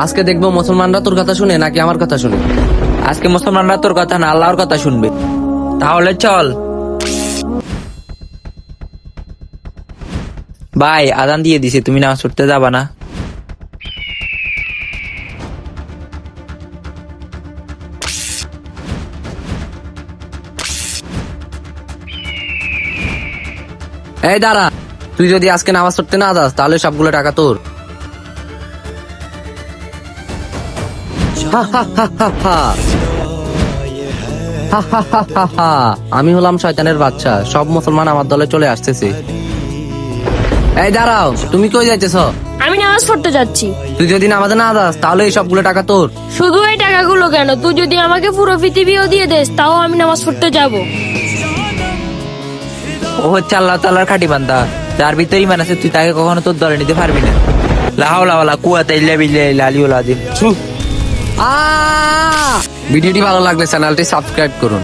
আজকে দেখবো মুসলমানরা তোর কথা শুনে নাকি আমার কথা শুনে। আজকে মুসলমানরা তোর কথা না আল্লাহর কথা শুনবে। তাহলে চল ভাই, আজান দিয়ে দিছে, তুমি নামাজ পড়তে যাবা না? এই দাঁড়া, তুই যদি আজকে নামাজ পড়তে না যাস তাহলে সবগুলো টাকা তোর। আমি হলাম শয়তানের বাচ্চা, সব মুসলমান আমার দলে চলে আসতেছে। এই দাঁড়াও, তুমি কই যাইতেছ? আমি নামাজ পড়তে যাচ্ছি। তুই যদি নামাজে না যাস তাহলে এই সবগুলো টাকা তোর। শুধু এই টাকাগুলো কেন, তুই যদি আমাকে পুরো পৃথিবীও দিয়ে দেস তাও আমি নামাজ পড়তে যাব। ও হচ্ছে আল্লাহ তাআলার খাঁটি বান্দা, যার ভিতরে ঈমান আছে তুই তাকে কখনো তোর দলে নিতে পারবি না। লা হাওলা ওয়ালা কুওয়াতা ইল্লা বিল্লাহিল আলিয়্যিল আযীম। ভিডিওটি ভালো লাগলে চ্যানেলটি সাবস্ক্রাইব করুন।